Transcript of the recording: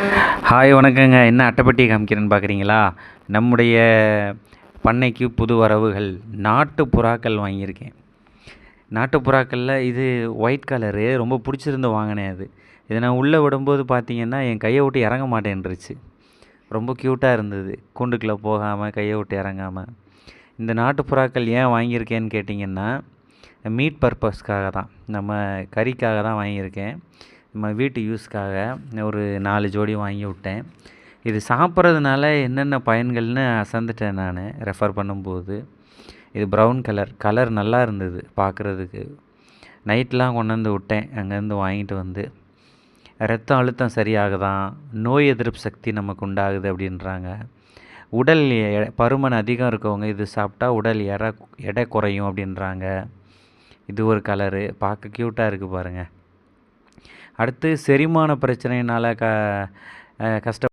Hi வணக்கங்க. என்ன அட்டைப்பெட்டி காமிக்கிறேன்னு பார்க்குறீங்களா? நம்முடைய பண்ணைக்கு புது வரவுகள் நாட்டு புறாக்கள் வாங்கியிருக்கேன். நாட்டு புறாக்களில் இது ஒயிட் கலரு ரொம்ப பிடிச்சிருந்து வாங்கினேன் அது. இதை நான் உள்ளே விடும்போது பார்த்தீங்கன்னா என் கையை விட்டு இறங்க மாட்டேன்ருச்சு. ரொம்ப க்யூட்டாக இருந்தது. கூண்டுக்குள்ளே போகாமல் கையை விட்டு இறங்காமல். இந்த நாட்டு புறாக்கள் ஏன் வாங்கியிருக்கேன்னு கேட்டிங்கன்னா மீட் பர்பஸ்க்காக தான். நம்ம கறிக்காக தான் வாங்கியிருக்கேன். நம்ம வீட்டு யூஸ்க்காக ஒரு 4 ஜோடி வாங்கி விட்டேன். இது சாப்பிட்றதுனால என்னென்ன பயன்கள்னு அசந்துட்டேன் நான் ரெஃபர் பண்ணும்போது. இது ப்ரௌன் கலர் நல்லா இருந்தது பார்க்குறதுக்கு. நைட்லாம் கொண்டு வந்து விட்டேன் அங்கேருந்து வாங்கிட்டு வந்து. ரத்த அழுத்தம் சரியாகுதாம், நோய் எதிர்ப்பு சக்தி நமக்கு உண்டாகுது அப்படின்றாங்க. உடல் பருமன் அதிகம் இருக்கவங்க இது சாப்பிட்டா உடல் எடை குறையும் அப்படின்றாங்க. இது ஒரு கலரு பார்க்க க்யூட்டாக இருக்குது பாருங்கள். அடுத்து செரிமான பிரச்சனையினால் கஷ்ட